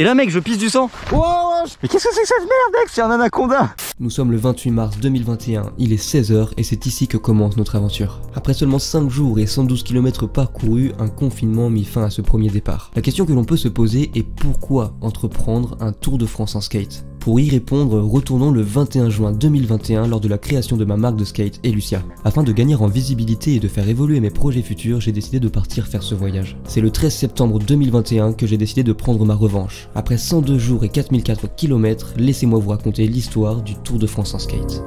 Et là mec je pisse du sang. Wow, mais qu'est-ce que c'est que cette merde mec? C'est un anaconda. Nous sommes le 28 mars 2021, il est 16h et c'est ici que commence notre aventure. Après seulement 5 jours et 112 km parcourus, un confinement mit fin à ce premier départ. La question que l'on peut se poser est pourquoi entreprendre un Tour de France en skate? Pour y répondre, retournons le 21 juin 2021 lors de la création de ma marque de skate Elucia. Afin de gagner en visibilité et de faire évoluer mes projets futurs, j'ai décidé de partir faire ce voyage. C'est le 13 septembre 2021 que j'ai décidé de prendre ma revanche. Après 102 jours et 4004 km, laissez-moi vous raconter l'histoire du Tour de France en skate.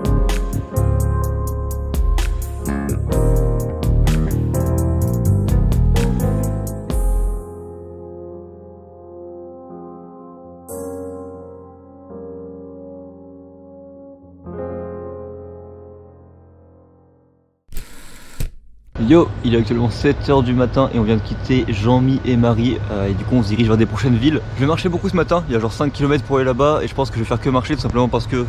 Yo, il est actuellement 7h du matin et on vient de quitter Jean-Mi et Marie et du coup on se dirige vers des prochaines villes. Je vais marcher beaucoup ce matin, il y a genre 5 km pour aller là-bas et je pense que je vais faire que marcher tout simplement parce que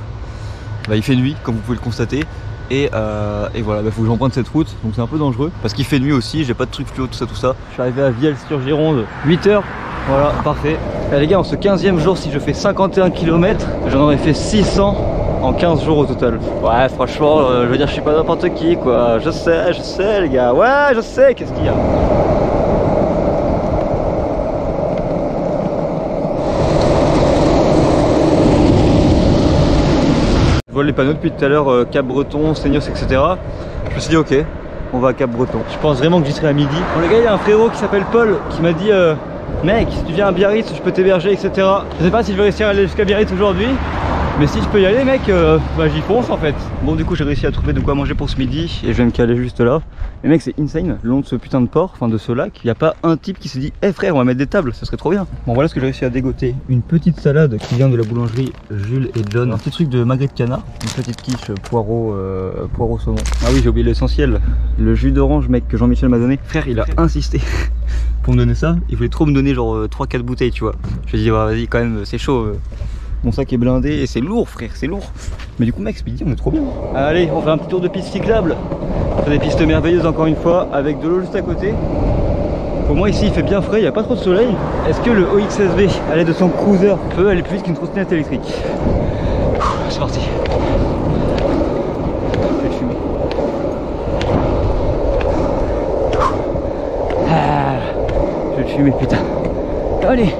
il fait nuit comme vous pouvez le constater et voilà, faut que j'emprunte cette route donc c'est un peu dangereux parce qu'il fait nuit aussi, j'ai pas de trucs fluo, tout ça. Je suis arrivé à Vielle-sur-Gironde, 8h, voilà, parfait. Et les gars, en ce 15e jour, si je fais 51 km, j'en aurais fait 600 en 15 jours au total. Ouais, franchement, je veux dire, je suis pas n'importe qui, quoi. Je sais, les gars. Ouais, je sais, qu'est-ce qu'il y a? Je vois les panneaux depuis tout à l'heure, Cap-Breton, Seignos, etc. Je me suis dit, ok, on va à Cap-Breton. Je pense vraiment que j'y serai à midi. Bon, les gars, il y a un frérot qui s'appelle Paul qui m'a dit, mec, si tu viens à Biarritz, je peux t'héberger, etc. Je sais pas si je vais réussir à aller jusqu'à Biarritz aujourd'hui. Mais si je peux y aller mec, j'y fonce en fait. Bon du coup j'ai réussi à trouver de quoi manger pour ce midi et je vais me caler juste là. Mais mec c'est insane, le long de ce putain de port, enfin de ce lac, il n'y a pas un type qui s'est dit eh frère on va mettre des tables, ça serait trop bien. Bon voilà ce que j'ai réussi à dégoter. Une petite salade qui vient de la boulangerie Jules et John. Un petit truc de magret de canard, une petite quiche poireau saumon. Ah oui j'ai oublié l'essentiel, le jus d'orange mec que Jean-Michel m'a donné. Frère il a insisté pour me donner ça, il voulait trop me donner genre 3-4 bouteilles tu vois. Je lui ai dit ouais, vas-y quand même c'est chaud. Mon sac est blindé et c'est lourd frère, c'est lourd. Mais du coup mec, Speedy on est trop bien. Allez, on fait un petit tour de piste cyclable. On fait des pistes merveilleuses encore une fois, avec de l'eau juste à côté. Pour moi ici il fait bien frais, il n'y a pas trop de soleil. Est-ce que le OXSV, à l'aide de son cruiser, peut aller plus vite qu'une trottinette électrique? C'est parti. Je vais le fumer. Ah, je vais le fumer putain. Allez.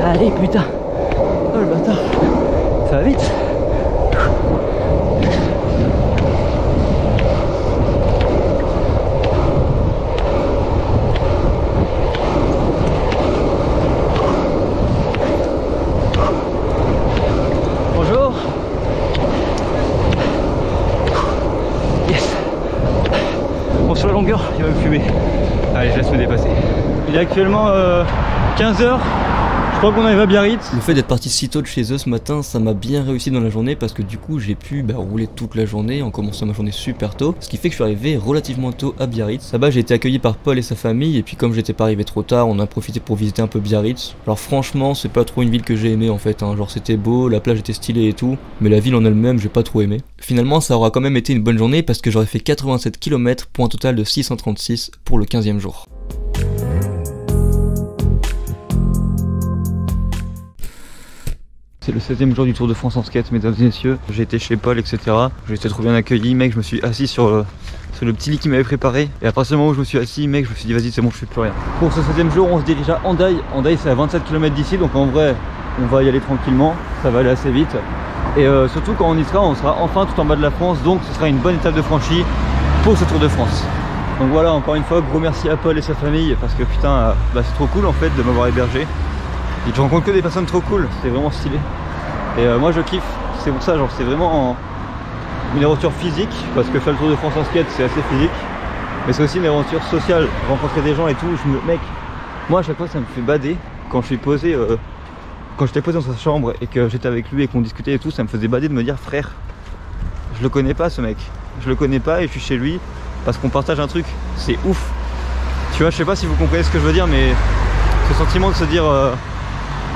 Allez putain. Oh le bâtard. Ça va vite. Bonjour. Yes. Bon sur la longueur, il va me fumer. Allez je laisse me dépasser. Il est actuellement 15h. Je crois qu'on arrive à Biarritz. Le fait d'être parti si tôt de chez eux ce matin, ça m'a bien réussi dans la journée parce que du coup j'ai pu rouler toute la journée en commençant ma journée super tôt. Ce qui fait que je suis arrivé relativement tôt à Biarritz. Là-bas j'ai été accueilli par Paul et sa famille et puis comme j'étais pas arrivé trop tard, on a profité pour visiter un peu Biarritz. Alors franchement c'est pas trop une ville que j'ai aimé en fait, hein. Genre c'était beau, la plage était stylée et tout, mais la ville en elle-même j'ai pas trop aimé. Finalement ça aura quand même été une bonne journée parce que j'aurais fait 87 km pour un total de 636 pour le 15e jour. C'est le 7e jour du Tour de France en skate, mesdames et messieurs. J'ai été chez Paul, etc. J'ai été trop bien accueilli, mec. Je me suis assis sur le petit lit qu'il m'avait préparé. Et à partir du moment où je me suis assis, mec, je me suis dit, vas-y, c'est bon, je fais plus rien. Pour ce 7e jour, on se dirige à Hendaye. Hendaye, c'est à 27 km d'ici, donc en vrai, on va y aller tranquillement. Ça va aller assez vite. Et surtout, quand on sera enfin tout en bas de la France. Donc, ce sera une bonne étape de franchie pour ce Tour de France. Donc voilà, encore une fois, gros merci à Paul et sa famille. Parce que putain, c'est trop cool en fait de m'avoir hébergé. Et je rencontre que des personnes trop cool, c'est vraiment stylé. Et moi je kiffe, c'est pour ça, genre c'est vraiment une aventure physique, parce que faire le Tour de France en skate c'est assez physique, mais c'est aussi une aventure sociale, rencontrer des gens et tout. Mec, moi à chaque fois ça me fait bader quand je suis posé, quand j'étais posé dans sa chambre et que j'étais avec lui et qu'on discutait et tout, ça me faisait bader de me dire frère, je le connais pas ce mec, je le connais pas et je suis chez lui parce qu'on partage un truc, c'est ouf. Tu vois, je sais pas si vous comprenez ce que je veux dire, mais ce sentiment de se dire,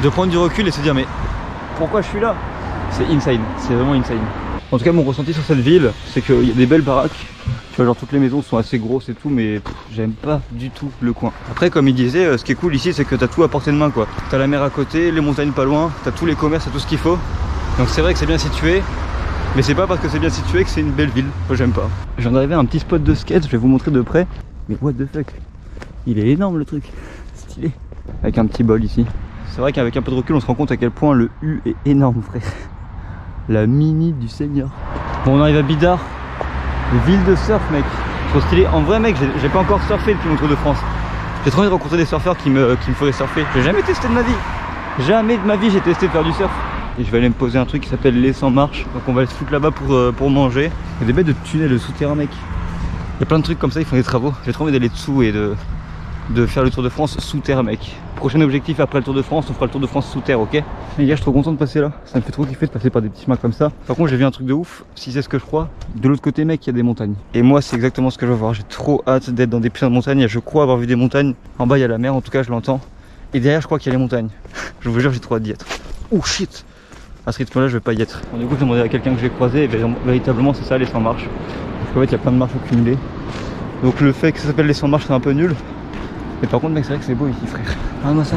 de prendre du recul et se dire mais pourquoi je suis là, c'est insane, c'est vraiment insane. En tout cas, mon ressenti sur cette ville, c'est qu'il y a des belles baraques. Tu vois, genre toutes les maisons sont assez grosses et tout, mais j'aime pas du tout le coin. Après, comme il disait, ce qui est cool ici, c'est que t'as tout à portée de main, quoi. T'as la mer à côté, les montagnes pas loin, t'as tous les commerces, t'as tout ce qu'il faut. Donc c'est vrai que c'est bien situé, mais c'est pas parce que c'est bien situé que c'est une belle ville. Moi, j'aime pas. Je viens d'arriver à un petit spot de skate, je vais vous montrer de près. Mais what the fuck, il est énorme le truc, stylé. Avec un petit bol ici. C'est vrai qu'avec un peu de recul, on se rend compte à quel point le U est énorme, frère. La mini du Seigneur. Bon, on arrive à Bidart, ville de surf, mec. Trop stylé. En vrai, mec, j'ai pas encore surfé depuis mon Tour de France. J'ai trop envie de rencontrer des surfeurs qui me feraient surfer. J'ai jamais testé de ma vie. Jamais de ma vie j'ai testé de faire du surf. Et je vais aller me poser un truc qui s'appelle les 100 marches. Donc on va aller se foutre là-bas pour manger. Il y a des bêtes de tunnels souterrains, mec. Il y a plein de trucs comme ça, ils font des travaux. J'ai trop envie d'aller dessous et de faire le Tour de France sous terre, mec. Prochain objectif après le Tour de France, on fera le Tour de France sous terre, ok? Les gars, je suis trop content de passer là. Ça me fait trop kiffer de passer par des petits chemins comme ça. Par contre, j'ai vu un truc de ouf, si c'est ce que je crois. De l'autre côté, mec, il y a des montagnes. Et moi, c'est exactement ce que je veux voir. J'ai trop hâte d'être dans des putains de montagnes. Je crois avoir vu des montagnes. En bas, il y a la mer, en tout cas, je l'entends. Et derrière, je crois qu'il y a les montagnes. Je vous jure, j'ai trop hâte d'y être. Oh shit! À ce rythme-là, je vais pas y être. Bon, du coup, j'ai demandé à quelqu'un que j'ai croisé. Et véritablement, c'est ça, les 100 marches. Parce qu'en fait, il y a plein de marches accumulées. Donc, le fait que ça s'appelle les 100 marches, c'est un peu nul. Mais par contre, mec, c'est vrai que c'est beau ici, frère. Regarde-moi ça.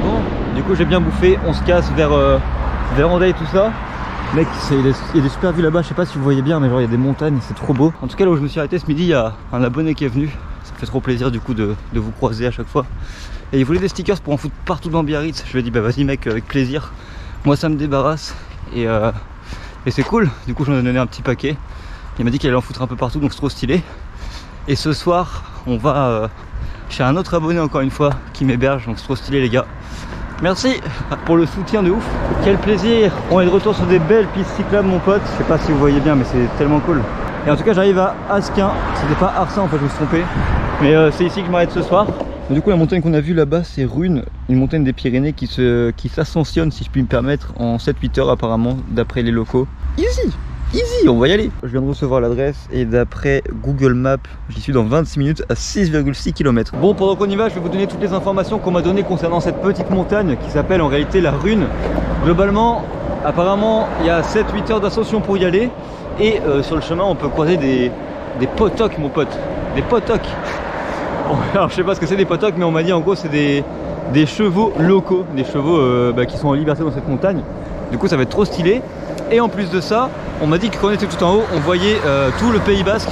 Bon, du coup, j'ai bien bouffé. On se casse vers Vérand'a tout ça. Mec, il y a des super vues là-bas, je sais pas si vous voyez bien, mais genre il y a des montagnes, c'est trop beau. En tout cas, là où je me suis arrêté ce midi, il y a un abonné qui est venu. Ça me fait trop plaisir du coup de vous croiser à chaque fois. Et il voulait des stickers pour en foutre partout dans Biarritz. Je lui ai dit bah vas-y mec, avec plaisir. Moi ça me débarrasse. Et c'est cool, du coup j'en ai donné un petit paquet. Il m'a dit qu'il allait en foutre un peu partout, donc c'est trop stylé. Et ce soir, on va chez un autre abonné encore une fois qui m'héberge, donc c'est trop stylé les gars. Merci pour le soutien de ouf. Quel plaisir. On est de retour sur des belles pistes cyclables mon pote. Je sais pas si vous voyez bien mais c'est tellement cool. Et en tout cas j'arrive à Asquin. C'était pas Arsin en fait, je me suis trompé. Mais c'est ici que je m'arrête ce soir. Et du coup la montagne qu'on a vue là-bas c'est Rune. Une montagne des Pyrénées qui s'ascensionne si je puis me permettre en 7-8 heures apparemment d'après les locaux. Easy. Easy, on va y aller. Je viens de recevoir l'adresse et d'après Google Maps, j'y suis dans 26 minutes à 6,6 km. Bon, pendant qu'on y va, je vais vous donner toutes les informations qu'on m'a données concernant cette petite montagne qui s'appelle en réalité la Rune. Globalement, apparemment, il y a 7-8 heures d'ascension pour y aller. Et sur le chemin, on peut croiser des potocs, mon pote. Des potocs. Bon, alors, je sais pas ce que c'est des potocs, mais on m'a dit en gros, c'est des chevaux locaux. Des chevaux qui sont en liberté dans cette montagne. Du coup, ça va être trop stylé. Et en plus de ça, on m'a dit que quand on était tout en haut, on voyait tout le Pays Basque.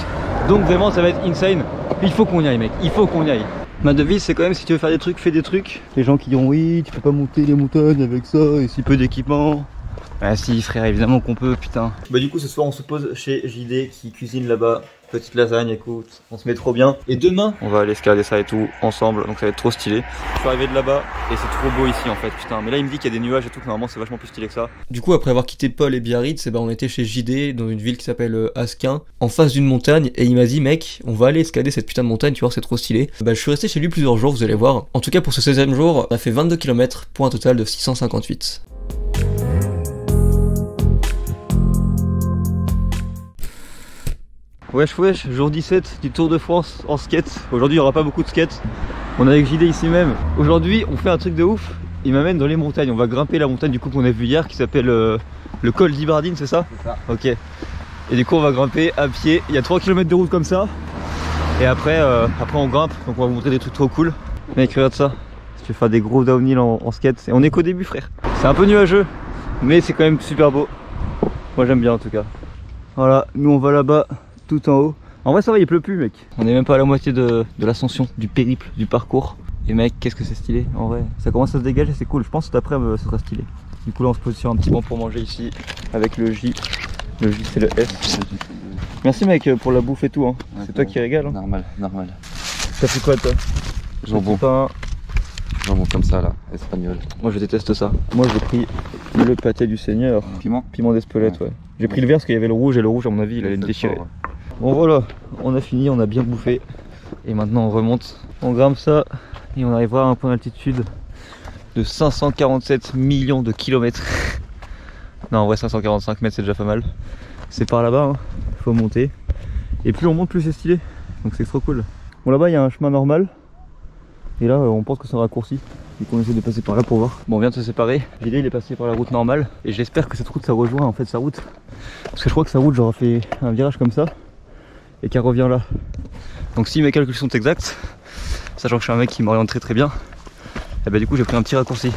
Donc vraiment ça va être insane. Il faut qu'on y aille mec, il faut qu'on y aille. Ma devise c'est quand même si tu veux faire des trucs, fais des trucs. Les gens qui diront oui, tu peux pas monter les montagnes avec ça et si peu d'équipement. Ah si frère, évidemment qu'on peut, putain. Bah du coup ce soir on se pose chez JD qui cuisine là-bas. Petite lasagne, écoute, on se met trop bien. Et demain, on va aller escalader ça et tout ensemble, donc ça va être trop stylé. Je suis arrivé de là-bas et c'est trop beau ici en fait, putain. Mais là il me dit qu'il y a des nuages et tout, que normalement c'est vachement plus stylé que ça. Du coup après avoir quitté Paul et Biarritz, on était chez JD dans une ville qui s'appelle Asquin, en face d'une montagne. Et il m'a dit mec, on va aller escalader cette putain de montagne, tu vois c'est trop stylé. Bah je suis resté chez lui plusieurs jours, vous allez voir. En tout cas pour ce 16e jour, on a fait 22 km pour un total de 658. Wesh wesh, jour 17 du Tour de France en skate. Aujourd'hui il n'y aura pas beaucoup de skate. On est avec JD ici même. Aujourd'hui on fait un truc de ouf. Il m'amène dans les montagnes. On va grimper la montagne du coup qu'on a vu hier qui s'appelle le col d'Ibardine, c'est ça? C'est ça. Ok. Et du coup on va grimper à pied. Il y a 3 km de route comme ça. Et après on grimpe. Donc on va vous montrer des trucs trop cool. Mec regarde ça. Je vais faire des gros downhill en skate. Et on est qu'au début frère. C'est un peu nuageux. Mais c'est quand même super beau. Moi j'aime bien en tout cas. Voilà, nous on va là-bas. Tout en haut. En vrai ça va, il pleut plus mec. On est même pas à la moitié de l'ascension, du périple, du parcours. Et mec, qu'est-ce que c'est stylé en vrai. Ça commence à se dégager, c'est cool. Je pense que d'après ce sera stylé. Du coup là on se pose sur un petit banc pour manger ici. Avec le J. Le J c'est le S. Merci mec pour la bouffe et tout hein. Ouais, c'est toi qui régale hein. Normal, normal. T'as fait quoi toi? Jambon. Jambon comme ça là, espagnol. Moi je déteste ça. Moi j'ai pris le pâté du Seigneur. Piment? Piment d'Espelette ouais. J'ai pris le vert parce qu'il y avait le rouge et le rouge à mon avis il allait me déchirer. Fort, ouais. Bon voilà, on a fini, on a bien bouffé. Et maintenant on remonte. On grimpe ça et on arrivera à un point d'altitude de 547 millions de kilomètres. Non, en vrai 545 mètres c'est déjà pas mal. C'est par là-bas, hein. Faut monter. Et plus on monte, plus c'est stylé. Donc c'est trop cool. Bon, là-bas il y a un chemin normal. Et là on pense que c'est un raccourci. Donc on essaie de passer par là pour voir. Bon, on vient de se séparer. L'idée il est passé par la route normale. Et j'espère que cette route ça rejoint en fait sa route. Parce que je crois que sa route genre fait un virage comme ça. Et qu'elle revient là. Donc si mes calculs sont exacts, sachant que je suis un mec qui m'oriente très bien, et bah du coup j'ai pris un petit raccourci.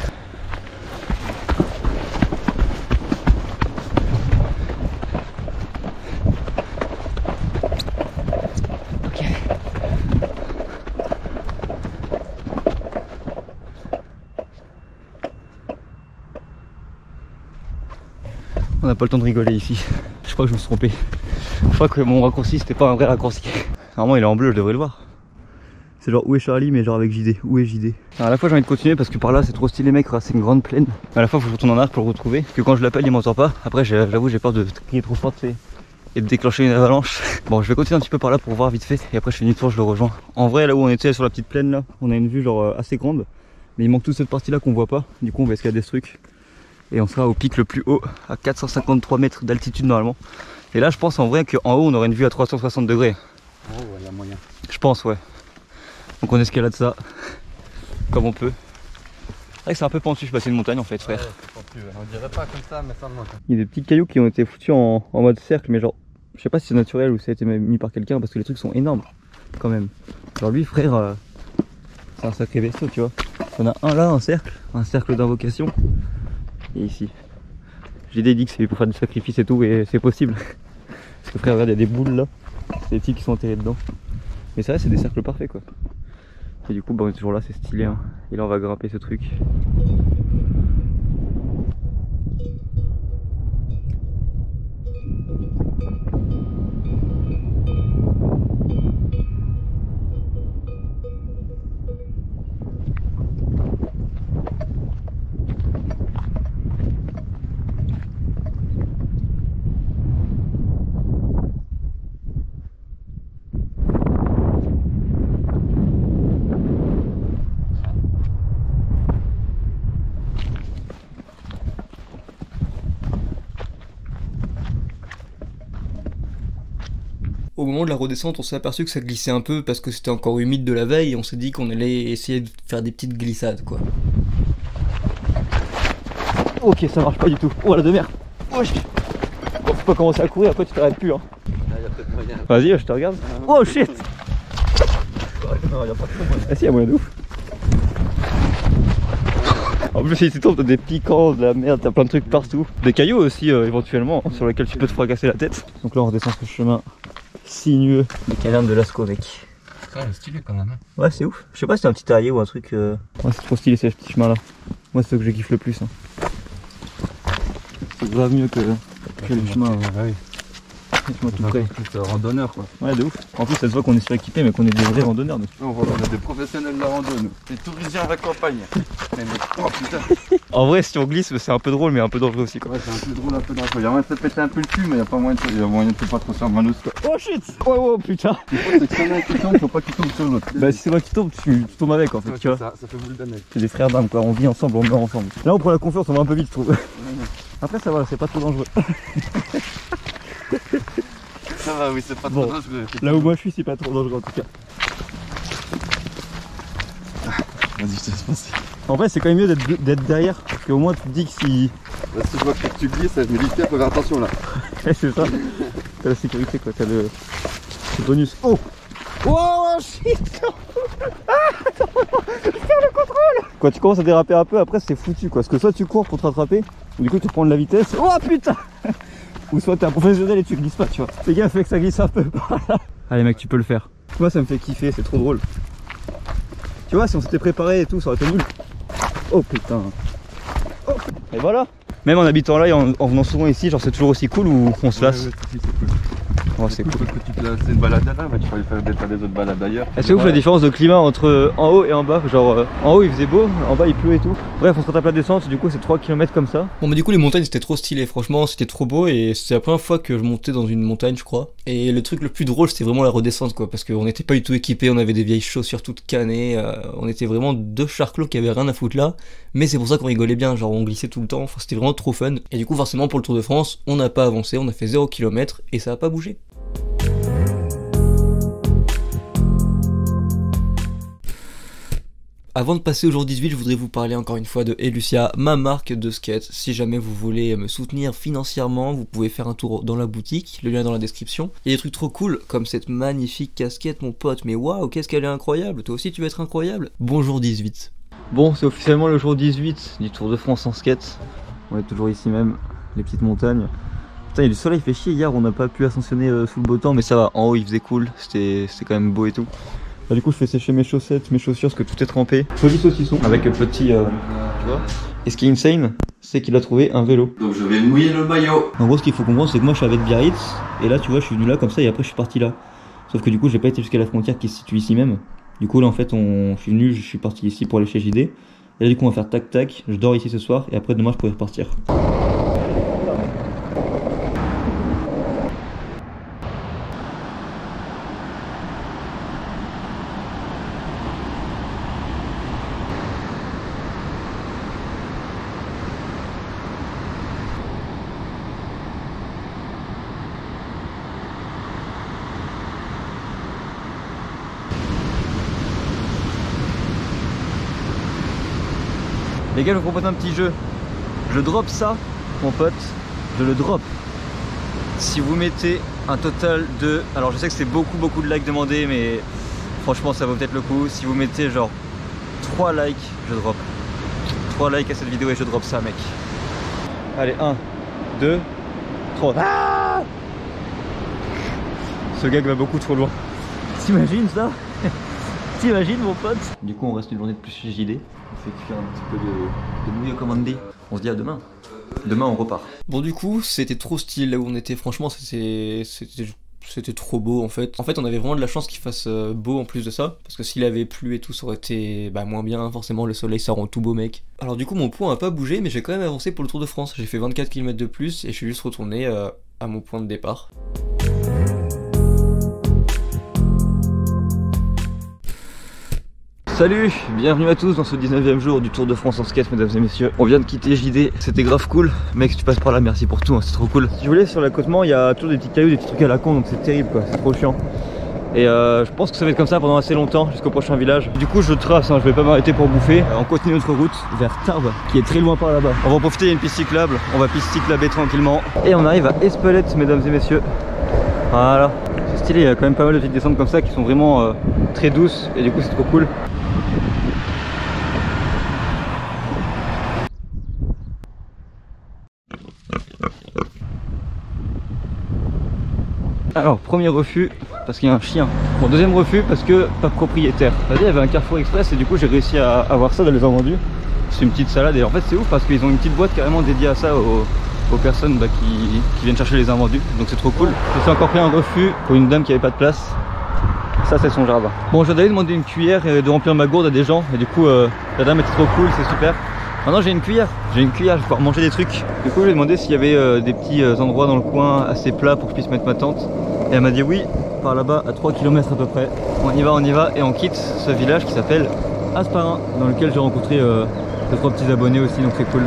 Ok. On n'a pas le temps de rigoler ici. Je crois que je me suis trompé. Je crois que mon raccourci c'était pas un vrai raccourci. Normalement il est en bleu, je devrais le voir. C'est genre où est Charlie mais genre avec JD. Où est JD? Alors à la fois j'ai envie de continuer parce que par là c'est trop stylé mec, c'est une grande plaine. À la fois faut que je retourne en arrière pour le retrouver. Parce que quand je l'appelle il m'entend pas. Après j'avoue j'ai peur de crier trop fort et de déclencher une avalanche. Bon je vais continuer un petit peu par là pour voir vite fait. Et après je fais une tour, je le rejoins. En vrai là où on était sur la petite plaine là, on a une vue genre assez grande. Mais il manque toute cette partie là qu'on voit pas. Du coup on va escalader ce truc. Et on sera au pic le plus haut à 453 mètres d'altitude normalement. Et là je pense en vrai qu'en haut on aurait une vue à 360 degrés. Oh ouais, y a moyen. Je pense ouais. Donc on escalade ça comme on peut. C'est vrai que c'est un peu pentu, c'est une montagne en fait frère. Ouais, on dirait pas comme ça mais ça monte. Il y a des petits cailloux qui ont été foutus en mode cercle mais genre je sais pas si c'est naturel ou si ça a été mis par quelqu'un parce que les trucs sont énormes quand même. Genre lui frère c'est un sacré vaisseau tu vois. On a un là, un cercle d'invocation. Et ici. J'ai dit que c'est pour faire du sacrifice et tout et c'est possible. Parce que frère regarde il y a des boules là. C'est des petits qui sont enterrés dedans. Mais c'est vrai c'est des cercles parfaits quoi. Et du coup bah, on est toujours là, c'est stylé hein. Et là on va grimper ce truc. Au moment de la redescente, on s'est aperçu que ça glissait un peu parce que c'était encore humide de la veille et on s'est dit qu'on allait essayer de faire des petites glissades quoi. Ok ça marche pas du tout. Oh la de mer. Oh, faut pas commencer à courir après tu t'arrêtes plus hein. Là y a peut-être moyen. Vas-y je te regarde. Oh shit. Non, y a pas trop moyen. Ah si, y a moyen de ouf. En plus si tu tombes dans des piquants, de la merde, t'as plein de trucs partout. Des cailloux aussi éventuellement hein, sur lesquels tu peux te fracasser la tête. Donc là on redescend ce chemin sinueux. Des cavernes de Lascaux mec. Ça c'est stylé quand même. Ouais c'est ouf. Je sais pas si c'est un petit terrier ou un truc. Ouais c'est trop stylé ces petits chemins là. Moi c'est ce que je kiffe le plus. Hein. C'est grave mieux que les chemins. Ouais. Les chemins tout près. Plus randonneur quoi. Ouais de ouf. En plus ça se voit qu'on est suréquipé mais qu'on est des vrais randonneurs. Donc. On a des professionnels de la rando nous. Des touristes à la campagne. Mais oh putain. En vrai si on glisse c'est un peu drôle mais un peu dangereux aussi quoi. Ouais c'est un peu drôle, un peu dangereux. Y'a moyen de se péter un peu le cul mais y'a pas moyen de pas trop sur Manos quoi. Oh shit. Oh putain. Il faut que c'est un qui tombe, faut pas qu'il tombe sur l'autre. Bah si c'est moi qui tombe, tu tombes avec en fait, Ouais, tu vois. ça fait boule de neige. C'est des frères d'âme quoi, on vit ensemble, on meurt ensemble. Là on prend la confiance, on va un peu vite je trouve. Après ça va, c'est pas trop dangereux. Ça va oui c'est pas Bon, trop dangereux. Là où moi je suis c'est pas trop dangereux en tout cas. Vas-y je te laisse passer. En vrai c'est quand même mieux d'être derrière, parce qu'au moins tu te dis que si... Là si je vois que tu glisses, je me dis tiens faut faire attention là. c'est ça, t'as la sécurité quoi, t'as le bonus. Oh. Oh shit. Faire le contrôle. Quand tu commences à déraper un peu après c'est foutu quoi, parce que soit tu cours pour te rattraper, ou du coup tu prends de la vitesse, oh putain. Ou soit t'es un professionnel et tu glisses pas tu vois. Fais gaffe que ça glisse un peu par là. Allez mec tu peux le faire. Moi ça me fait kiffer, c'est trop drôle. Tu vois si on s'était préparé et tout ça aurait été nul. Oh putain. Oh. Et voilà. Même en habitant là et en venant souvent ici, genre c'est toujours aussi cool ou on se lasse. Ouais, c'est cool. Oh, c'est cool. Que tu te lances une balade là, bah, tu peux aller faire des autres balades ailleurs. C'est ouf la différence de climat entre en haut et en bas. Genre en haut il faisait beau, en bas il pleut et tout. Bref, on se retape la descente, du coup c'est 3 km comme ça. Bon bah du coup les montagnes c'était trop stylé, franchement c'était trop beau et c'était la première fois que je montais dans une montagne je crois. Et le truc le plus drôle c'était vraiment la redescente quoi, parce qu'on n'était pas du tout équipés, on avait des vieilles chaussures toutes canées, on était vraiment deux charclos qui avaient rien à foutre là. Mais c'est pour ça qu'on rigolait bien, genre on glissait tout le temps, enfin c'était vraiment trop fun. Et du coup forcément pour le Tour de France, on n'a pas avancé, on a fait 0 km et ça a pas bougé. Avant de passer au jour 18, je voudrais vous parler encore une fois de Elucia, ma marque de skate. Si jamais vous voulez me soutenir financièrement, vous pouvez faire un tour dans la boutique, le lien est dans la description. Il y a des trucs trop cool, comme cette magnifique casquette mon pote, mais waouh, qu'est-ce qu'elle est incroyable, toi aussi tu vas être incroyable. Bonjour 18. Bon, c'est officiellement le jour 18 du Tour de France en skate. On est toujours ici même, les petites montagnes. Putain, il y a du soleil, il fait chier, hier on n'a pas pu ascensionner sous le beau temps, mais ça va, en haut il faisait cool, c'était quand même beau et tout. Là, du coup je fais sécher mes chaussettes, mes chaussures parce que tout est trempé. Joli saucisson avec petit tu vois. Et ce qui est insane, c'est qu'il a trouvé un vélo. Donc je vais mouiller le maillot. En gros ce qu'il faut comprendre c'est que moi je suis avec Biarritz et là tu vois je suis venu là comme ça et après je suis parti là. Sauf que du coup j'ai pas été jusqu'à la frontière qui se situe ici même. Du coup là en fait je suis venu, je suis parti ici pour aller chez JD. Et là du coup on va faire tac tac, je dors ici ce soir et après demain je pourrais repartir. Les gars, je vous propose un petit jeu. Je drop ça, mon pote. Je le drop. Si vous mettez un total de... Alors je sais que c'est beaucoup de likes demandés, mais franchement ça vaut peut-être le coup. Si vous mettez genre 3 likes, je drop. 3 likes à cette vidéo et je drop ça, mec. Allez, 1, 2, 3. Ah, ce gag va beaucoup trop loin. T'imagines ça? T'imagines mon pote? Du coup on reste une journée de plus chez JD. On fait cuire un petit peu de nouilles commandées. On se dit à demain. Demain on repart. Bon du coup c'était trop stylé là où on était, franchement c'était trop beau en fait. En fait on avait vraiment de la chance qu'il fasse beau en plus de ça, parce que s'il avait plu et tout ça aurait été moins bien, forcément le soleil ça rend tout beau mec. Alors du coup mon point a pas bougé mais j'ai quand même avancé pour le Tour de France, j'ai fait 24 km de plus et je suis juste retourné à mon point de départ. Salut, bienvenue à tous dans ce 19e jour du Tour de France en skate, mesdames et messieurs. On vient de quitter JD, c'était grave cool. Mec, si tu passes par là, merci pour tout, hein, c'est trop cool. Si vous voulez, sur l'accotement, il y a toujours des petits cailloux, des petits trucs à la con, donc c'est terrible quoi, c'est trop chiant. Et je pense que ça va être comme ça pendant assez longtemps, jusqu'au prochain village. Du coup, je trace, hein, je vais pas m'arrêter pour bouffer. On continue notre route vers Tarbes, qui est très loin par là-bas. On va en profiter, il y a une piste cyclable, on va piste cyclaber tranquillement. Et on arrive à Espelette, mesdames et messieurs. Voilà, c'est stylé, il y a quand même pas mal de petites descentes comme ça qui sont vraiment très douces, et du coup c'est trop cool. Alors, premier refus, parce qu'il y a un chien. Bon, deuxième refus, parce que pas propriétaire. C'est-à-dire, il y avait un Carrefour Express et du coup, j'ai réussi à avoir ça dans les invendus. C'est une petite salade et en fait, c'est ouf parce qu'ils ont une petite boîte carrément dédiée à ça aux personnes qui viennent chercher les invendus. Donc, c'est trop cool. Je me suis encore pris un refus pour une dame qui avait pas de place. Ça, c'est son jardin. Bon, je vais demander une cuillère et de remplir ma gourde à des gens. Et du coup, la dame était trop cool, c'est super. Maintenant j'ai une cuillère, je vais pouvoir manger des trucs. Du coup je lui ai demandé s'il y avait des petits endroits dans le coin assez plats pour que je puisse mettre ma tente. Et elle m'a dit oui, par là-bas à 3 km à peu près. On y va et on quitte ce village qui s'appelle Hasparren, dans lequel j'ai rencontré 2-3 petits abonnés aussi, donc c'est cool.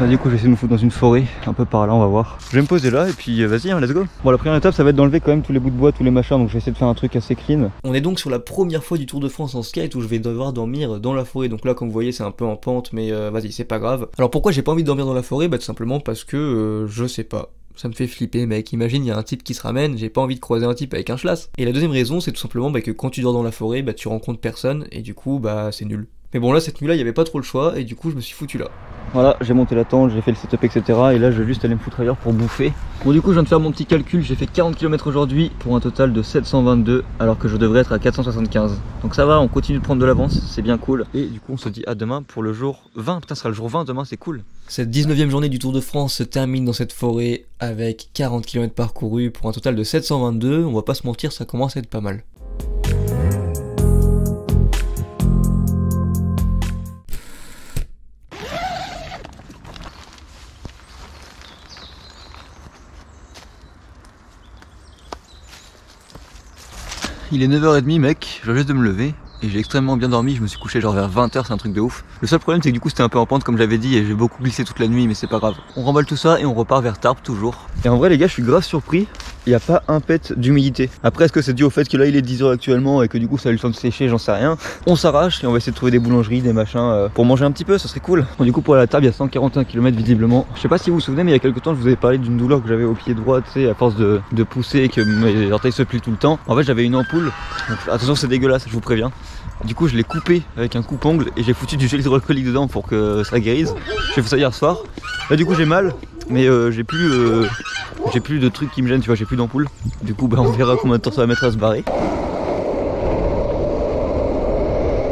Là, du coup je vais essayer de me foutre dans une forêt, un peu par là, on va voir. Je vais me poser là et puis vas-y, hein, let's go. Bon, la première étape ça va être d'enlever quand même tous les bouts de bois, tous les machins, donc je vais essayer de faire un truc assez clean. On est donc sur la première fois du Tour de France en skate où je vais devoir dormir dans la forêt, donc là comme vous voyez c'est un peu en pente mais vas-y c'est pas grave. Alors pourquoi j'ai pas envie de dormir dans la forêt? Tout simplement parce que je sais pas. Ça me fait flipper mec, imagine il y a un type qui se ramène, j'ai pas envie de croiser un type avec un schlass. Et la deuxième raison c'est tout simplement que quand tu dors dans la forêt, tu rencontres personne et du coup c'est nul. Mais bon là cette nuit là il y avait pas trop le choix et du coup je me suis foutu là. Voilà, j'ai monté la tente, j'ai fait le setup etc. Et là je vais juste aller me foutre ailleurs pour bouffer. Bon du coup je viens de faire mon petit calcul, j'ai fait 40 km aujourd'hui pour un total de 722 alors que je devrais être à 475. Donc ça va, on continue de prendre de l'avance, c'est bien cool. Et du coup on se dit à demain pour le jour 20, putain ce sera le jour 20 demain, c'est cool. Cette 19e journée du Tour de France se termine dans cette forêt avec 40 km parcourus pour un total de 722, on va pas se mentir ça commence à être pas mal. Il est 9h30 mec, je viens juste de me lever et j'ai extrêmement bien dormi, je me suis couché genre vers 20h, c'est un truc de ouf. Le seul problème c'est que du coup c'était un peu en pente comme j'avais dit et j'ai beaucoup glissé toute la nuit mais c'est pas grave. On remballe tout ça et on repart vers Tarbes toujours. Et en vrai les gars je suis grave surpris, il n'y a pas un pet d'humidité. Après est-ce que c'est dû au fait que là il est 10h actuellement et que du coup ça a eu le temps de sécher, j'en sais rien. On s'arrache et on va essayer de trouver des boulangeries, des machins pour manger un petit peu, ça serait cool. Bon, du coup pour aller à Tarbes il y a 141 km visiblement. Je sais pas si vous vous souvenez mais il y a quelques temps je vous avais parlé d'une douleur que j'avais au pied droit, tu sais à force de pousser et que mes orteils se plient tout le temps. En fait j'avais une ampoule, donc attention c'est dégueulasse je vous préviens. Du coup je l'ai coupé avec un coupe-ongle et j'ai foutu du gel hydroalcoolique dedans pour que ça guérisse. J'ai fait ça hier soir. Là du coup j'ai mal mais j'ai plus de trucs qui me gênent, tu vois, j'ai plus d'ampoule. Du coup bah on verra combien de temps ça va mettre à se barrer.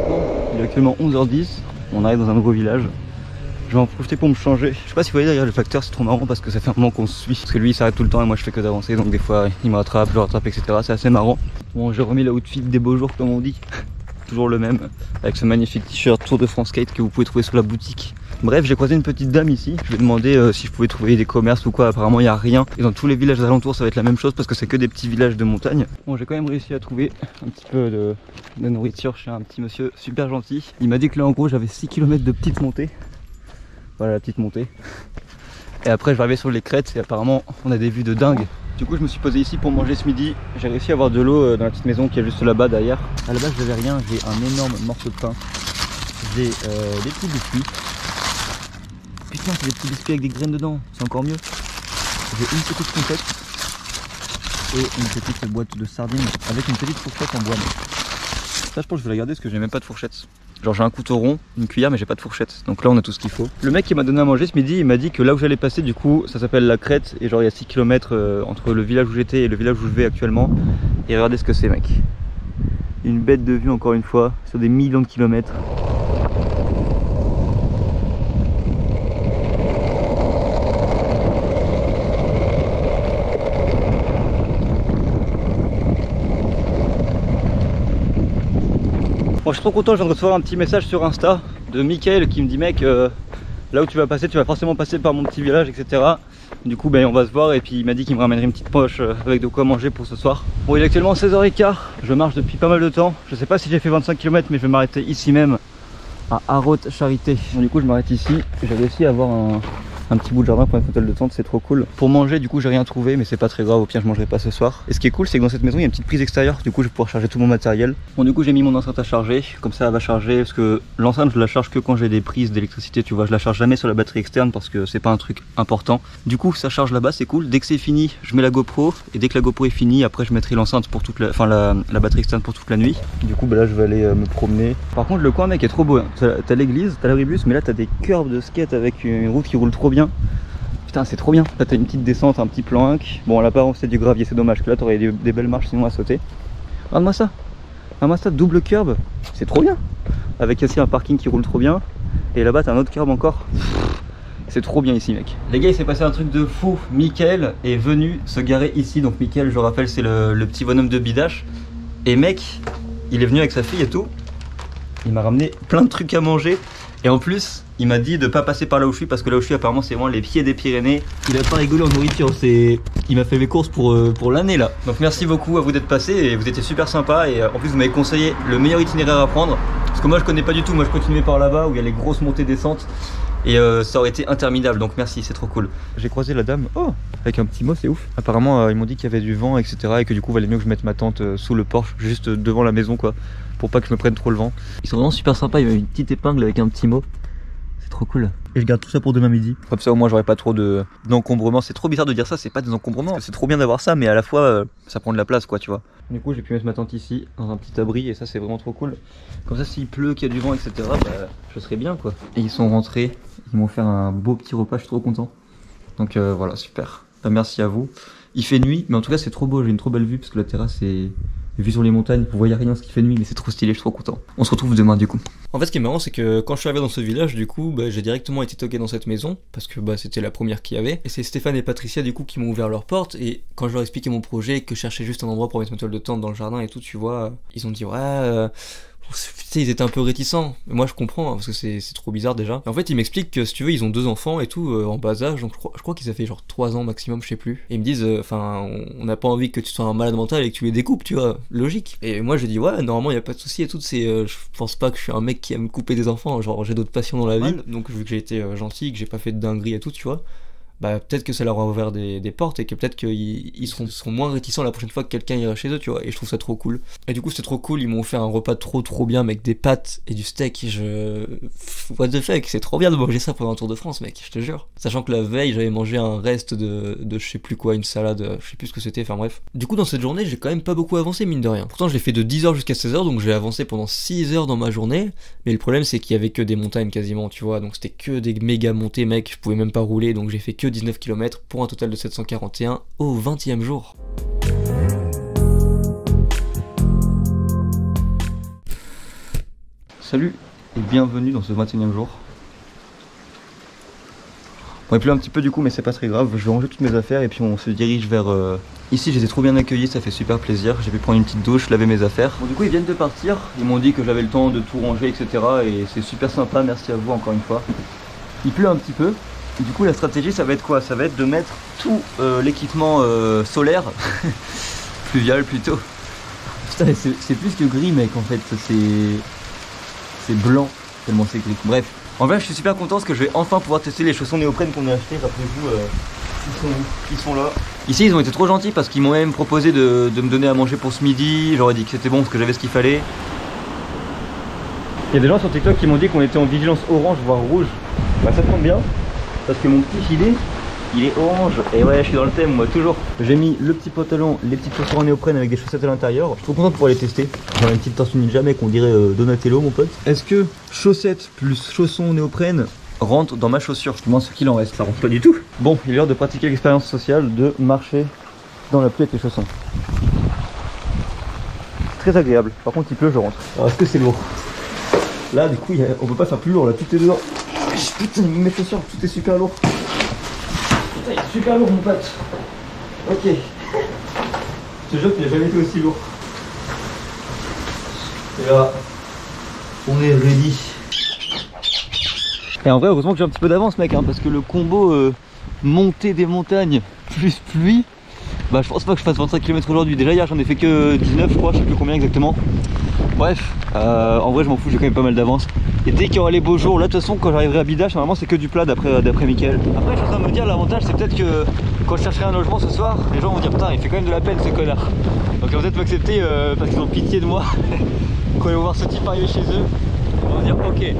Bon, il est actuellement 11h10, on arrive dans un nouveau village. Je vais en profiter pour me changer. Je sais pas si vous voyez derrière le facteur, c'est trop marrant parce que ça fait un moment qu'on se suit. Parce que lui il s'arrête tout le temps et moi je fais que d'avancer, donc des fois il me rattrape, je le rattrape etc. C'est assez marrant. Bon j'ai remis l'outfit des beaux jours comme on dit. Toujours le même, avec ce magnifique t-shirt Tour de France Skate que vous pouvez trouver sur la boutique. Bref, j'ai croisé une petite dame ici, je lui ai demandé si je pouvais trouver des commerces ou quoi, apparemment il n'y a rien. Et dans tous les villages alentours ça va être la même chose parce que c'est que des petits villages de montagne. Bon j'ai quand même réussi à trouver un petit peu de nourriture chez un petit monsieur super gentil. Il m'a dit que là en gros j'avais 6 km de petite montée. Voilà la petite montée. Et après je vais arriver sur les crêtes et apparemment on a des vues de dingue. Du coup je me suis posé ici pour manger ce midi. J'ai réussi à avoir de l'eau dans la petite maison qui est juste là-bas derrière. À la base j'avais rien, j'ai un énorme morceau de pain. J'ai des petits biscuits. Putain c'est des petits biscuits avec des graines dedans, c'est encore mieux. J'ai une petite confette et une petite boîte de sardines avec une petite fourchette en bois. Ça je pense que je vais la garder parce que j'ai même pas de fourchette. Genre j'ai un couteau rond, une cuillère mais j'ai pas de fourchette. Donc là on a tout ce qu'il faut. Le mec qui m'a donné à manger ce midi il m'a dit que là où j'allais passer du coup ça s'appelle la crête. Et genre il y a 6 km entre le village où j'étais et le village où je vais actuellement. Et regardez ce que c'est mec. Une bête de vue encore une fois sur des millions de kilomètres. Bon, je suis trop content, je viens de recevoir un petit message sur Insta de Mickaël qui me dit mec là où tu vas passer, tu vas forcément passer par mon petit village etc. Du coup ben, on va se voir et puis il m'a dit qu'il me ramènerait une petite poche avec de quoi manger pour ce soir. Bon il est actuellement 16h15, je marche depuis pas mal de temps. Je sais pas si j'ai fait 25 km mais je vais m'arrêter ici même à Arrotte Charité. Bon, du coup je m'arrête ici, j'ai réussi à avoir un petit bout de jardin pour un hôtel de tente, c'est trop cool. Pour manger du coup j'ai rien trouvé mais c'est pas très grave, au pire je mangerai pas ce soir. Et ce qui est cool c'est que dans cette maison il y a une petite prise extérieure, du coup je vais pouvoir charger tout mon matériel. Bon du coup j'ai mis mon enceinte à charger, comme ça elle va charger parce que l'enceinte je la charge que quand j'ai des prises d'électricité, tu vois, je la charge jamais sur la batterie externe parce que c'est pas un truc important. Du coup ça charge là-bas, c'est cool. Dès que c'est fini je mets la GoPro et dès que la GoPro est finie après je mettrai l'enceinte pour toute la, enfin la batterie externe pour toute la nuit. Du coup bah là je vais aller me promener. Par contre le coin mec est trop beau, hein. T'as l'église, t'as l'abribus mais là t'as des curbs de skate avec une route qui roule trop bien. Putain c'est trop bien, là t'as une petite descente, un petit plan inc. Bon là-bas c'est du gravier, c'est dommage que là t'aurais des belles marches sinon à sauter. Regarde-moi ça, double curb, c'est trop bien. Avec ici un parking qui roule trop bien. Et là-bas t'as un autre curb encore. C'est trop bien ici mec. Les gars il s'est passé un truc de fou, Mickaël est venu se garer ici. Donc Mickaël je rappelle c'est le petit bonhomme de Bidache. Et mec, il est venu avec sa fille et tout. Il m'a ramené plein de trucs à manger. Et en plus, il m'a dit de pas passer par là où je suis parce que là où je suis apparemment c'est vraiment les pieds des Pyrénées. Il a pas rigolé en nourriture, il m'a fait mes courses pour l'année là. Donc merci beaucoup à vous d'être passé et vous étiez super sympa. Et en plus vous m'avez conseillé le meilleur itinéraire à prendre. Parce que moi je connais pas du tout, moi je continuais par là-bas où il y a les grosses montées descentes. Et ça aurait été interminable, donc merci, c'est trop cool. J'ai croisé la dame, oh, avec un petit mot, c'est ouf. Apparemment ils m'ont dit qu'il y avait du vent etc. Et que du coup il valait mieux que je mette ma tente sous le porche, juste devant la maison quoi. Pour pas que je me prenne trop le vent. Ils sont vraiment super sympas, il y a une petite épingle avec un petit mot. C'est trop cool. Et je garde tout ça pour demain midi. Comme ça au moins j'aurai pas trop d'encombrement. C'est trop bizarre de dire ça, c'est pas des encombrements. C'est trop bien d'avoir ça, mais à la fois ça prend de la place quoi, tu vois. Du coup j'ai pu mettre ma tente ici, dans un petit abri, et ça c'est vraiment trop cool. Comme ça s'il pleut, qu'il y a du vent, etc., bah, je serai bien quoi. Et ils sont rentrés, ils m'ont fait un beau petit repas, je suis trop content. Donc voilà, super. Bah, merci à vous. Il fait nuit, mais en tout cas c'est trop beau, j'ai une trop belle vue parce que la terrasse est vue sur les montagnes. Vous voyez rien ce qui fait nuit, mais c'est trop stylé, je suis trop content. On se retrouve demain du coup. En fait, ce qui est marrant, c'est que quand je suis arrivé dans ce village, du coup, bah, j'ai directement été toqué dans cette maison parce que bah, c'était la première qu'il y avait. Et c'est Stéphane et Patricia du coup qui m'ont ouvert leurs portes. Et quand je leur ai expliqué mon projet, que je cherchais juste un endroit pour mettre ma toile de tente dans le jardin et tout, tu vois, ils ont dit ouais. Tu sais, ils étaient un peu réticents. Moi, je comprends, hein, parce que c'est trop bizarre déjà. Et en fait, ils m'expliquent que si tu veux, ils ont 2 enfants et tout, en bas âge. Donc, je crois qu'ils avaient genre 3 ans maximum, je sais plus. Et ils me disent, enfin, on n'a pas envie que tu sois un malade mental et que tu les découpes, tu vois. Logique. Et moi, je dis, ouais, normalement, il n'y a pas de souci et tout. Je pense pas que je suis un mec qui aime couper des enfants. Genre, j'ai d'autres passions dans la vie. Donc, vu que j'ai été gentil, que j'ai pas fait de dinguerie et tout, tu vois. Bah peut-être que ça leur a ouvert des portes et que peut-être qu'ils seront moins réticents la prochaine fois que quelqu'un ira chez eux, tu vois. Et je trouve ça trop cool. Et du coup c'était trop cool, ils m'ont fait un repas trop bien avec des pâtes et du steak. What the fuck, c'est trop bien de manger ça pendant un Tour de France, mec, je te jure. Sachant que la veille j'avais mangé un reste de je sais plus quoi, une salade, je sais plus ce que c'était, enfin bref. Du coup dans cette journée j'ai quand même pas beaucoup avancé mine de rien. Pourtant je l'ai fait de 10h jusqu'à 16h, donc j'ai avancé pendant 6 heures dans ma journée. Mais le problème c'est qu'il y avait que des montagnes quasiment, tu vois. Donc c'était que des méga montées, mec, je pouvais même pas rouler, donc j'ai fait que 19 km pour un total de 741 au 20e jour. Salut et bienvenue dans ce 21e jour. Bon, il pleut un petit peu du coup, mais c'est pas très grave. Je vais ranger toutes mes affaires et puis on se dirige vers... Ici j'étais trop bien accueilli, ça fait super plaisir. J'ai pu prendre une petite douche, laver mes affaires. Bon du coup ils viennent de partir, ils m'ont dit que j'avais le temps de tout ranger, etc. Et c'est super sympa, merci à vous encore une fois. Il pleut un petit peu. Du coup la stratégie ça va être quoi? Ça va être de mettre tout l'équipement solaire, fluvial plutôt. Putain c'est plus que gris mec en fait, c'est blanc tellement c'est gris. Bref, en vrai je suis super content parce que je vais enfin pouvoir tester les chaussons néoprène qu'on a achetés. Rappelez-vous, ils sont là. Ici ils ont été trop gentils parce qu'ils m'ont même proposé de me donner à manger pour ce midi. J'aurais dit que c'était bon parce que j'avais ce qu'il fallait. Il y a des gens sur TikTok qui m'ont dit qu'on était en vigilance orange voire rouge. Bah ça tombe bien. Parce que mon petit filet, il est orange. Et ouais, je suis dans le thème, moi, toujours. J'ai mis le petit pantalon, les petites chaussures en néoprène avec des chaussettes à l'intérieur. Je suis trop content de pouvoir les tester. J'aurai une petite tortue ninja, mec, on dirait Donatello, mon pote. Est-ce que chaussettes plus chaussons néoprène rentrent dans ma chaussure? Du moins, ce qu'il en reste, ça rentre pas du tout. Bon, il est l'heure de pratiquer l'expérience sociale de marcher dans la pluie avec les chaussons. Très agréable. Par contre, il pleut, je rentre. Alors, est-ce que c'est lourd? Là, du coup, on peut pas faire plus lourd, là, tout est dedans. Putain, mes chaussures, tout est super lourd. Putain, il est super lourd mon pote. Ok. Je te jure qu'il n'a jamais été aussi lourd. Et là, on est ready. Et en vrai, heureusement que j'ai un petit peu d'avance mec, hein, parce que le combo montée des montagnes plus pluie, bah je pense pas que je fasse 25 km aujourd'hui. Déjà hier j'en ai fait que 19 je crois, je sais plus combien exactement. Bref, en vrai je m'en fous, j'ai quand même pas mal d'avance. Et dès qu'il y aura les beaux jours, là de toute façon quand j'arriverai à Bidache, normalement c'est que du plat d'après Mickaël. Après je suis en train de me dire, l'avantage c'est peut-être que quand je chercherai un logement ce soir, les gens vont dire putain il fait quand même de la peine ce connard. Donc ils vont peut-être m'accepter parce qu'ils ont pitié de moi. Quand ils vont voir ce type arriver chez eux, ils vont dire ok,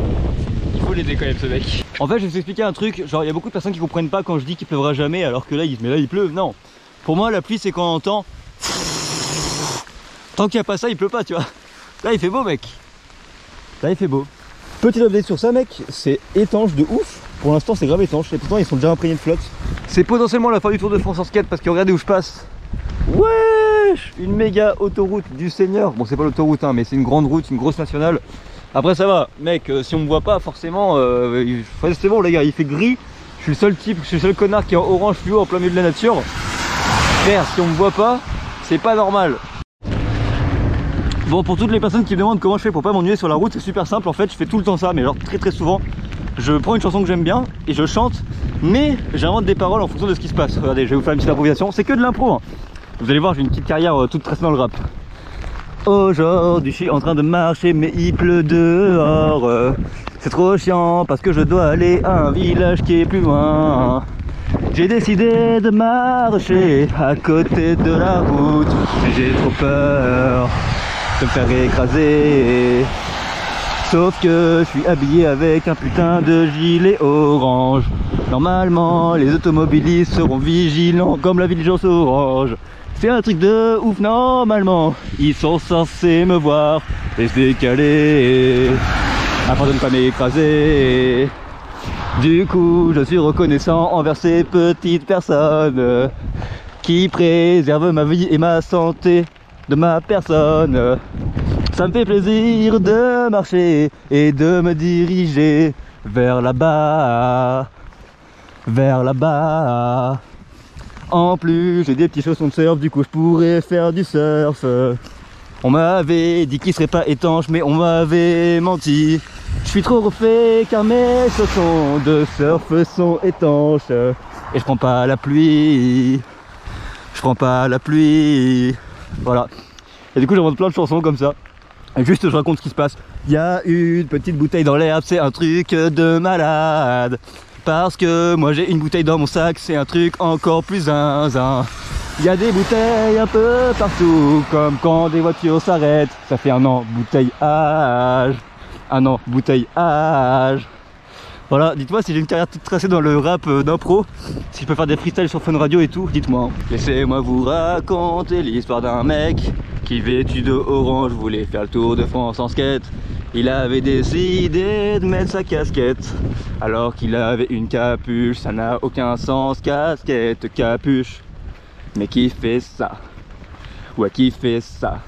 il faut l'aider quand même ce mec. En fait je vais vous expliquer un truc, genre il y a beaucoup de personnes qui comprennent pas quand je dis qu'il pleuvra jamais alors que là il pleut. Non, pour moi la pluie c'est quand on entend. Tant qu'il n'y a pas ça il pleut pas tu vois. Là il fait beau mec. Là il fait beau. Petit update sur ça mec, c'est étanche de ouf. Pour l'instant c'est grave étanche et pourtant ils sont déjà imprégnés de flotte. C'est potentiellement la fin du Tour de France en skate parce que regardez où je passe. Wesh, une méga autoroute du Seigneur. Bon c'est pas l'autoroute hein, mais c'est une grande route, une grosse nationale. Après ça va mec, si on me voit pas forcément, c'est bon les gars, il fait gris. Je suis le seul type, je suis le seul connard qui est en orange fluo en plein milieu de la nature. Merde, si on me voit pas, c'est pas normal. Bon, pour toutes les personnes qui me demandent comment je fais pour pas m'ennuyer sur la route, c'est super simple en fait, je fais tout le temps ça, mais genre très souvent. Je prends une chanson que j'aime bien et je chante, mais j'invente des paroles en fonction de ce qui se passe. Regardez, je vais vous faire une petite improvisation, c'est que de l'impro hein. Vous allez voir, j'ai une petite carrière toute tracée dans le rap. Aujourd'hui je suis en train de marcher mais il pleut dehors. C'est trop chiant parce que je dois aller à un village qui est plus loin. J'ai décidé de marcher à côté de la route, mais j'ai trop peur de me faire écraser. Sauf que je suis habillé avec un putain de gilet orange. Normalement les automobilistes seront vigilants comme la vigilance orange. C'est un truc de ouf, normalement ils sont censés me voir et se décaler afin de ne pas m'écraser. Du coup je suis reconnaissant envers ces petites personnes qui préservent ma vie et ma santé de ma personne. Ça me fait plaisir de marcher et de me diriger vers là-bas, vers là-bas. En plus j'ai des petits chaussons de surf, du coup je pourrais faire du surf. On m'avait dit qu'ils seraient pas étanches mais on m'avait menti. Je suis trop refait car mes chaussons de surf sont étanches. Et je prends pas la pluie, je prends pas la pluie. Voilà. Et du coup j'invente plein de chansons comme ça. Et juste je raconte ce qui se passe. Il y a une petite bouteille dans l'herbe, c'est un truc de malade. Parce que moi j'ai une bouteille dans mon sac, c'est un truc encore plus zinzin. Il y a des bouteilles un peu partout, comme quand des voitures s'arrêtent. Ça fait un an, bouteillage. Un an, bouteillage. Voilà, dites-moi si j'ai une carrière toute tracée dans le rap d'impro, si je peux faire des freestyles sur Fun Radio et tout, dites-moi. Laissez-moi vous raconter l'histoire d'un mec qui vêtu de orange voulait faire le tour de France en skate. Il avait décidé de mettre sa casquette alors qu'il avait une capuche, ça n'a aucun sens, casquette, capuche. Mais qui fait ça? Ouais, qui fait ça?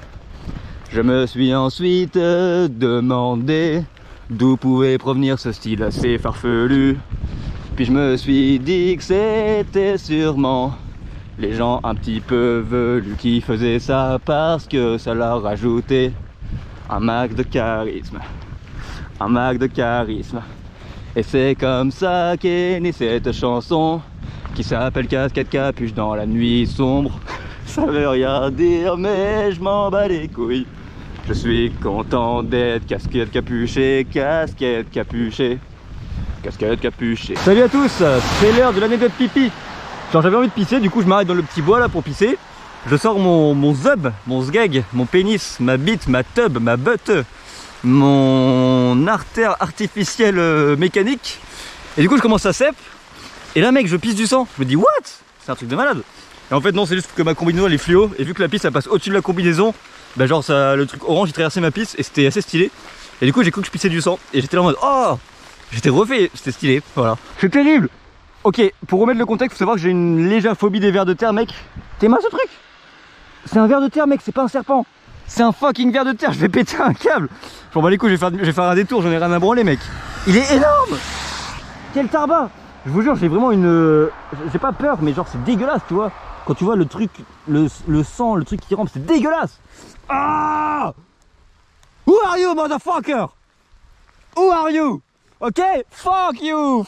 Je me suis ensuite demandé d'où pouvait provenir ce style assez farfelu. Puis je me suis dit que c'était sûrement les gens un petit peu velus qui faisaient ça parce que ça leur rajoutait un max de charisme. Un max de charisme. Et c'est comme ça qu'est née cette chanson qui s'appelle Casquette Capuche dans la nuit sombre. Ça veut rien dire mais je m'en bats les couilles. Je suis content d'être casquette capuchée, casquette capuchée, casquette capuchée. Salut à tous, c'est l'heure de l'anecdote pipi. Genre j'avais envie de pisser, du coup je m'arrête dans le petit bois là pour pisser. Je sors mon zub, mon sgeg, mon pénis, ma bite, ma tub, ma butt, mon artère artificielle mécanique. Et du coup je commence à sep. Et là mec je pisse du sang. Je me dis what? C'est un truc de malade. Et en fait non, c'est juste que ma combinaison elle est fluo. Et vu que la pisse elle passe au-dessus de la combinaison, bah genre ça, le truc orange il traversait ma pisse et c'était assez stylé. Et du coup j'ai cru que je pissais du sang. Et j'étais là en mode oh, j'étais refait, c'était stylé, voilà. C'est terrible. Ok, pour remettre le contexte, faut savoir que j'ai une légère phobie des vers de terre mec. T'es mal ce truc? C'est un ver de terre mec, c'est pas un serpent. C'est un fucking ver de terre, je vais péter un câble. Bon bah les coups je vais faire un détour, j'en ai rien à branler mec. Il est énorme. Quel tarbat. Je vous jure j'ai vraiment une... J'ai pas peur mais genre c'est dégueulasse tu vois. Quand tu vois le truc, le sang, le truc qui rampe, c'est dégueulasse. Ah! Who are you motherfucker? Who are you? Ok? Fuck you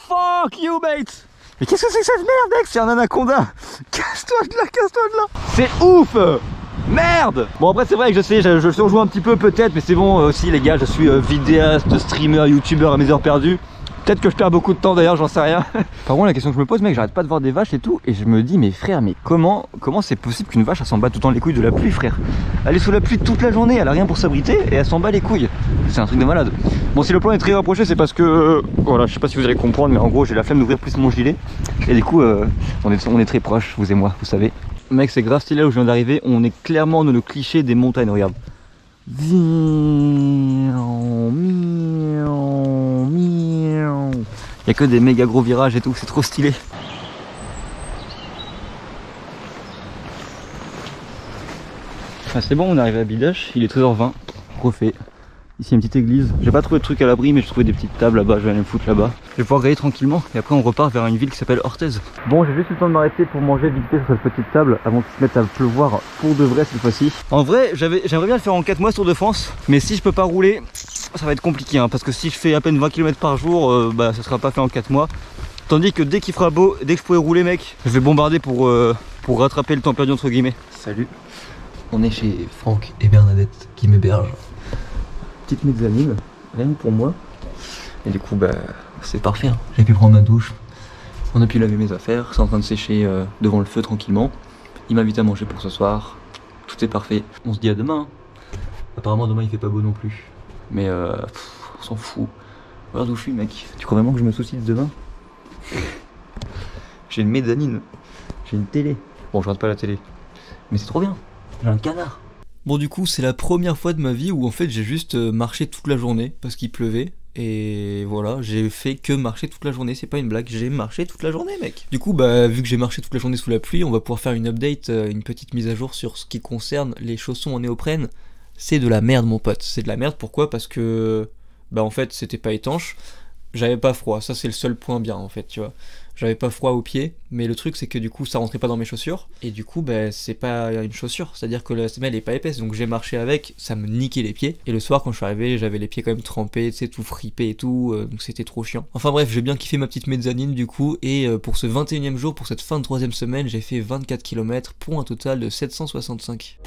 mate. Mais qu'est-ce que c'est que cette merde mec? C'est un anaconda. Casse-toi de là, casse-toi de là. C'est ouf. Merde. Bon après c'est vrai que je sais, je surjoue un petit peu peut-être, mais c'est bon aussi les gars, je suis vidéaste, streamer, youtubeur à mes heures perdues. Peut-être que je perds beaucoup de temps d'ailleurs, j'en sais rien. Par contre la question que je me pose mec, j'arrête pas de voir des vaches et tout, et je me dis mais frère, mais comment c'est possible qu'une vache elle s'en bat tout le temps les couilles de la pluie frère? Elle est sous la pluie toute la journée, elle a rien pour s'abriter et elle s'en bat les couilles. C'est un truc de malade. Bon si le plan est très rapproché c'est parce que, voilà je sais pas si vous allez comprendre mais en gros j'ai la flemme d'ouvrir plus mon gilet. Et du coup on est très proches, vous et moi, vous savez. Mec c'est grave stylé là où je viens d'arriver, on est clairement dans le cliché des montagnes, regarde. Il y a que des méga gros virages et tout, c'est trop stylé. Ah, c'est bon, on est arrivé à Bidache, il est 13h20, refait. Ici une petite église, j'ai pas trouvé de truc à l'abri mais j'ai trouvé des petites tables là-bas, je vais aller me foutre là-bas. Je vais pouvoir grailler tranquillement et après on repart vers une ville qui s'appelle Orthez. Bon j'ai juste eu le temps de m'arrêter pour manger vite fait sur cette petite table avant qu'il se mette à pleuvoir pour de vrai cette fois-ci. En vrai j'aimerais bien le faire en 4 mois Tour de France, mais si je peux pas rouler ça va être compliqué hein, parce que si je fais à peine 20 km par jour, bah ça sera pas fait en 4 mois. Tandis que dès qu'il fera beau, dès que je pourrai rouler mec, je vais bombarder pour rattraper le temps perdu entre guillemets. Salut, on est chez Franck et Bernadette qui m'hébergent. Petite mezzanine, rien que pour moi. Et du coup bah c'est parfait hein. J'ai pu prendre ma douche, on a pu laver mes affaires, c'est en train de sécher devant le feu tranquillement. Il m'invite à manger pour ce soir, tout est parfait. On se dit à demain. Apparemment demain il fait pas beau non plus. Mais On s'en fout. Regarde où je suis, mec. Tu crois vraiment que je me soucie de demain? J'ai une mezzanine. J'ai une télé. Bon, je regarde pas la télé. Mais c'est trop bien. J'ai un canard. Bon, du coup, c'est la première fois de ma vie où en fait j'ai juste marché toute la journée parce qu'il pleuvait. Et voilà, j'ai fait que marcher toute la journée, c'est pas une blague, j'ai marché toute la journée, mec. Du coup, bah, vu que j'ai marché toute la journée sous la pluie, on va pouvoir faire une update, une petite mise à jour sur ce qui concerne les chaussons en néoprène. C'est de la merde, mon pote. C'est de la merde, pourquoi? Parce que, bah, en fait, c'était pas étanche. J'avais pas froid, ça c'est le seul point bien, en fait, tu vois. J'avais pas froid aux pieds, mais le truc c'est que du coup ça rentrait pas dans mes chaussures, et du coup bah, c'est pas une chaussure, c'est-à-dire que la semelle est pas épaisse, donc j'ai marché avec, ça me niquait les pieds, et le soir quand je suis arrivé j'avais les pieds quand même trempés, tu sais, tout fripé et tout, donc c'était trop chiant. Enfin bref, j'ai bien kiffé ma petite mezzanine du coup, et pour ce 21e jour, pour cette fin de 3ème semaine, j'ai fait 24 km pour un total de 765.